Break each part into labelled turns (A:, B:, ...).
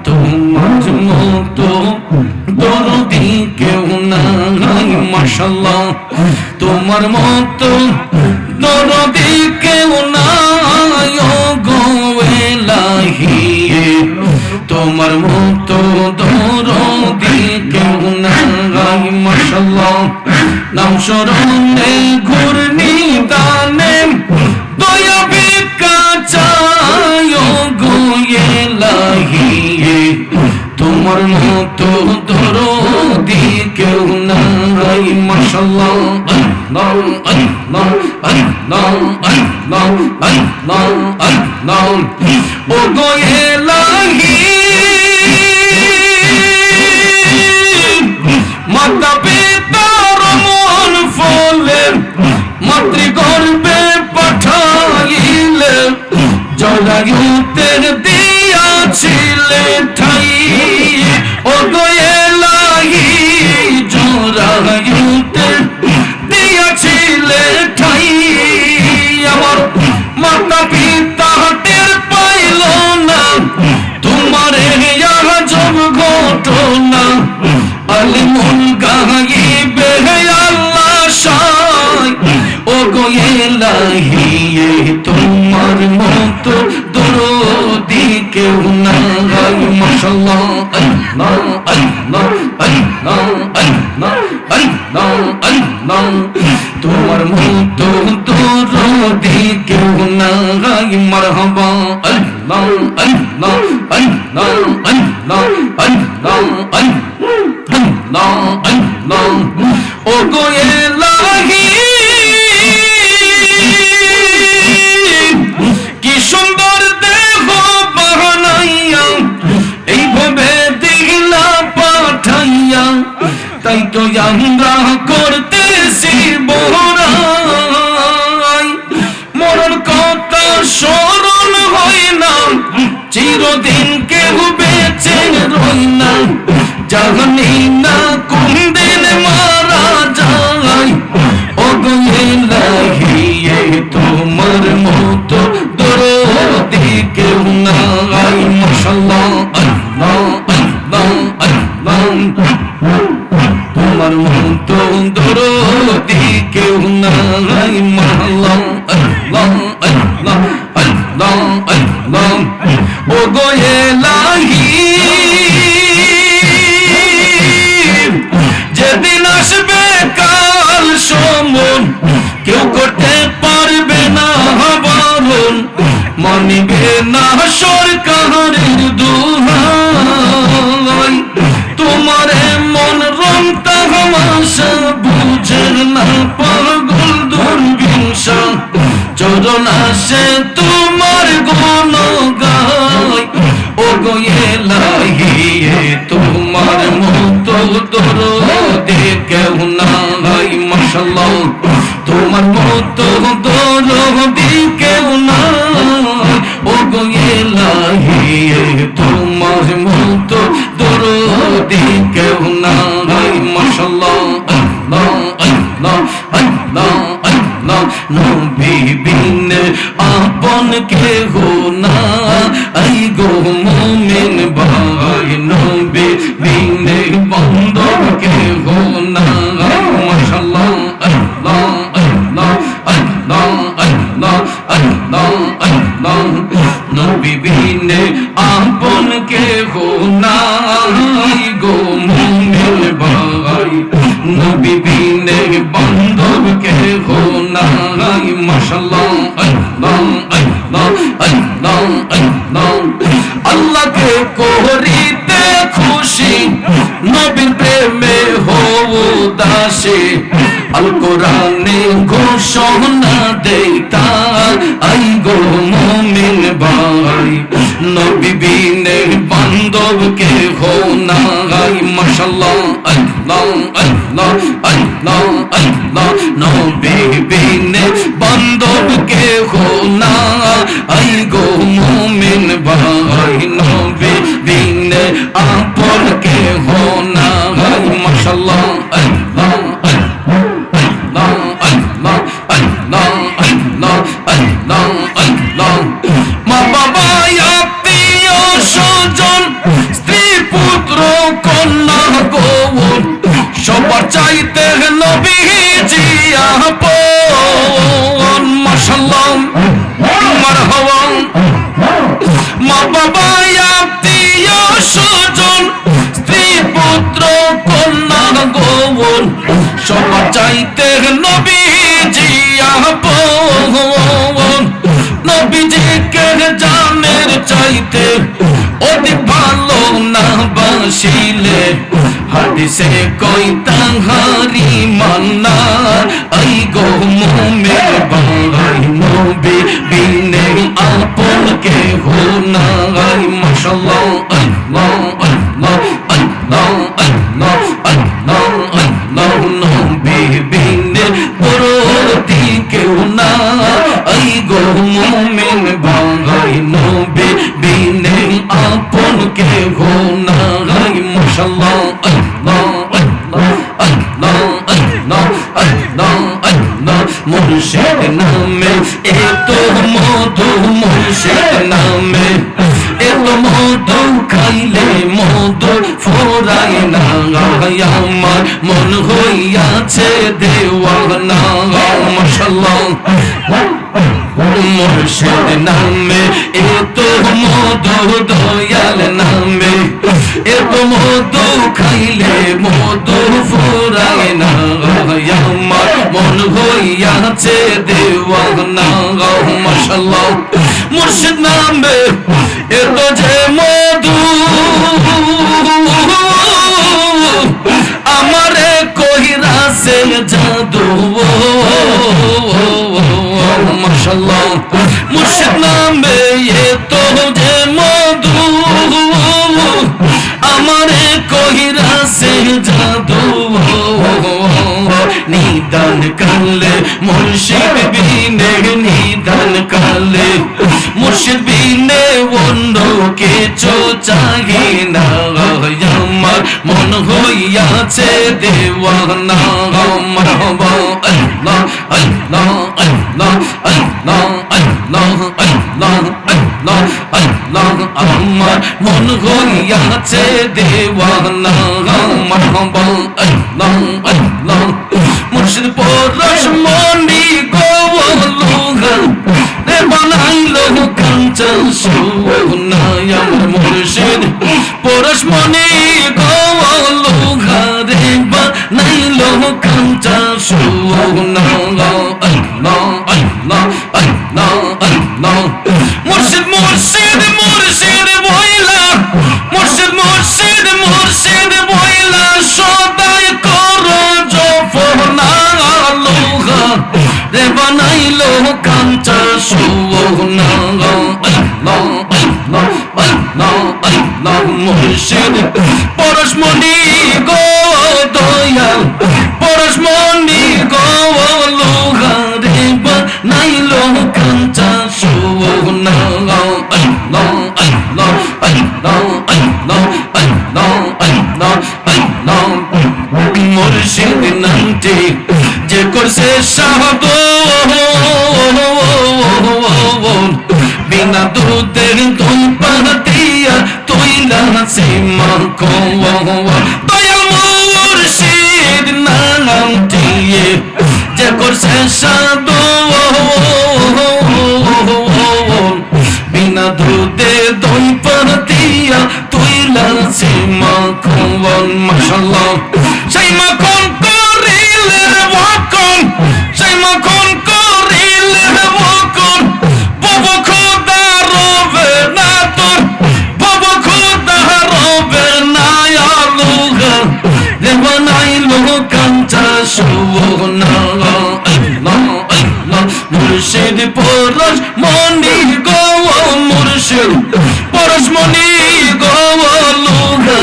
A: তোমার মতো দরদি কেউ নাই মাশাআল্লাহ তোমার মতো দরদি কেউ নাই গো ইলাহি তোমার মতো দরদি কেউ নাই মাশাআল্লাহ নাম শরণে ঘূর্ণি দানে দয়া ভিক্ষা চাই গো ইলাহি তোমার মতো দরদি কেউ নাই মাশাআল্লাহ আল্লাহ আল্লাহ আল্লাহ আল্লাহ আল্লাহ আল্লাহ ও গো ইলাহি মাতা পিতার মন ফলে মাতৃগর্ভে পাঠাইলে জলায়ুতে দিয়াছিলে ঠাই ও গো ইলাহি জলায়ুতে দিয়াছিলে ঠাই আমার মাতা পিতা টের পাইল না তোমার আজব ঘটনা আলিমুল গাইবে আল্লাহ শাই ও গো ইলাহি তোমার মতো দরদি কেউ নাই মাশাআল্লাহ আল্লাহ আল্লাহ আল্লাহ আল্লাহ আল্লাহ আল্লাহ তোমার মতো দরদি কেউ নাই মারহাবা আল্লাহ আল্লাহ আল্লাহ আল্লাহ আল্লাহ আল্লাহ আল্লাহ ও গো ইলাহি কি সুন্দর দেহ বানাইয়া এইভাবে দিলা পাঠাইয়া তাই তো আমরা করতেছি বড়াই মরণ কথা স্মরণ হয় না চিরদিন কেউ বেঁচে রই না জানি না কোন দিন মারা যায় ও গো ইলাহি তোমার মতো দরদি কেউ নাই মাশাআল্লাহ আল্লাহ আল্লাহ আল্লাহ তোমার মতো দরদি কেউ নাই মাশাআল্লাহ আল্লাহ আল্লাহ আল্লাহ আল্লাহ ও গো ইলাহি যেদিন আসবে কাল সমন কেউ করতে পারবে না বারণ মানিবে না সরকারের দোহাই তোমার মন রং তামাশা বুঝে না পাগল দুর্বিংসা চরণ আসে তোমার গুণ গায় ও গো ইলাহি তোমার মতো দরদি কেউ নাই মাশাআল্লাহ তোমার মতো দরদি কেউ নাই ও গো ইলাহি তোমার মতো দরদি কেউ নাই মাশাআল্লাহ আল্লাহ আল্লাহ আল্লাহ আল্লাহ নবী বিন আপন কেহ না আই গো মুমিন ভাই নবী বিন বান্দর কেহ না মাশাআল্লাহ আল্লাহ আল্লাহ আল্লাহ আল্লাহ আল্লাহ আল্লাহ নবী বিন আপন কেহ না আই গো মুমিন ভাই নবী বিন বান্দর কেহ না মাশাআল্লাহ আল্লাহ আল্লাহ আল্লাহ আল্লাহ আল্লাহকে করিতে খুশি নবীর প্রেমে হও দাসী আল কোরআনে ঘোষণা দেইতা আই গো মুমিন ভাই নবী বিনে বান্ধব কেহ নাই মাশাআল্লাহ আল্লাহ আল্লাহ আল্লাহ আল্লাহ নবী বিনে বান্ধব কেহ না আই গো মুমিন ভাই নবী বিনে আপন কেহ নাই মাশাআল্লাহ আল্লাহ আল্লাহ নবীজি আপন মাশাআল্লাহ মারহাবা মা বাবা আত্মীয় স্বজন স্ত্রী পুত্র কন্যা গোবর সবার চাইতে নবীজি আপন নবীজিকে জানের চাইতে অধিক ভালো না বাসিলে হাদিসে কই তাহারি মান্না আই গো মুমিন ভাই নবী বিনে আপন কে হো নাই মাশাআল্লাহ আল্লাহ আল্লাহ আল্লাহ আল্লাহ আল্লাহ আল্লাহ নবী বিনে পরতি কেউ না আই গো মুমিন ভাই নবী বিনে আপন কে হো নাই মাশাআল্লাহ আল্লাহ আল্লাহ আল্লাহ আল্লাহ আল্লাহ আল্লাহ মুর্শিদ নামে এত মধু মুর্শিদ নামে এত মধু খাইলে মধু ফোরায় না আমার মন হইয়াছে দেওয়ানা মাশাআল্লাহ মুর্শিদ নামে এত মধু দয়াল নামে এত মধু খাইলে মধু ফুরায় না আমার মন হইয়াছে দেওয়ানা মাশাআল্লাহ মুর্শিদ নামে এত যে মধু আমারে কহিরাছে জাদু মাশাআল্লাহ মুর্শিদ নামে এত যে মধু আমারে কহিরাছে জাদু নিদান কালে মুর্শিদ বিনে নিদান কালে মুর্শিদ বিনে অন্য কিছু চাহি না আমার মন হইয়াছে দেওয়ানা মারহাবা আল্লাহ আল্লাহ আল্লাহ আল্লাহ আল্লাহ আল্লাহ আল্লাহ আল্লাহ আমার মন হইয়াছে দেওয়ানা মারহাবা আল্লাহ আল্লাহ মুর্শিদ পরশ মনি গোবলুগা রে বানাইলো কাঞ্চা সোনা আমার মুর্শিদ পরশ মনি গোবলুগা রে বানাইলো কাঞ্চা সোনা আল্লাহ আল্লাহ আল্লাহ আল্লাহ মুর্শিদ মুর্শিদ মুর্শিদ বইলা মুর্শিদ মুর্শিদ মুর্শিদ বইলা সদাই করো জফনা লোহা রে বানাইলো কাঞ্চা সোনা আল্লাহ আল্লাহ আল্লাহ আল্লাহ মুর্শিদ পরশমণি গো দয়াল পরশমণি গো লোহা রে বানাইলো কাঞ্চা সোনা আল্লাহ আল্লাহ আল্লাহ আল্লাহ আল্লাহ আল্লাহ আল্লাহ মুর্শিদ নামটি যে করছে সাহাব বিনা দুধের দুই পাতিয়া তৈলা সীমা দয়াল মুর্শিদ নামটি যে করছে সাহাব বিনা দুধে দুই পাতিয়া তৈলা সীমা মাশাআল্লাহ সেই মাখন করিলে ওয়াকন সেই মাখন করিলে ওয়াকন বাবা খোদা রবে না তোর বাবা খোদা রবে না আলুগা রে বানাইলো কাঞ্চা সোনা আল্লাহ আল্লাহ মুর্শিদ পরশ মনি গো মুর্শিদ পরশ মনি গো লুগা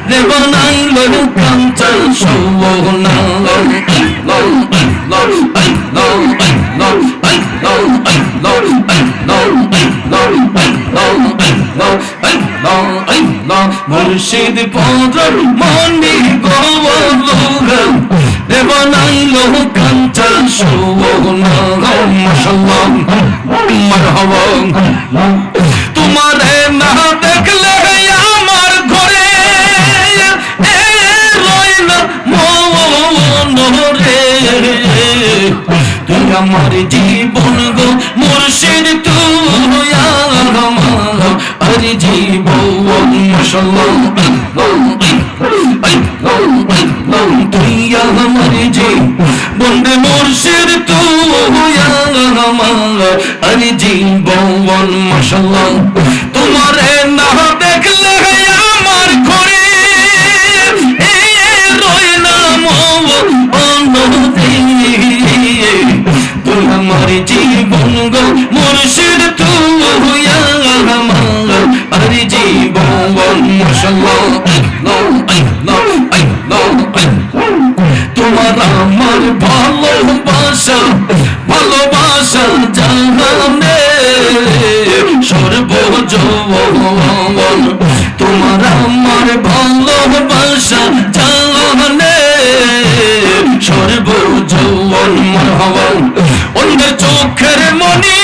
A: রে বানাইলো কাঞ্চা সোনা আল্লাহ আল্লাহ আল্লাহ আল্লাহ আল্লাহ আল্লাহ আল্লাহ আল্লাহ আল্লাহ মুর্শিদ পরশ মনি গো লুগা রে বানাইলো কাঞ্চা সোনা মাশাআল্লাহ মারহাবা তোমারে না দেখলে আমার ঘরে রইল মন রে আমার জীবন গো মুর্শিদ তুই আমার আর জীবন মাশাআল্লাহ তুই আমার জীবন মুর্শিদ তুই আমার আর জীবন মাশাআল্লাহ তোমারে না দেখলে আমার ঘরে রয় না তুই আমার জীবন গো মুর্শিদ তুই আমার আর জীবন মাশাআল্লাহ তোমার আমার ভালোবাসা ভালোবাসা জানে সর্বজীবন তোমার আমার ভালোবাসা জানে সর্বজীবন মারহাবা অন্য চোখের মনি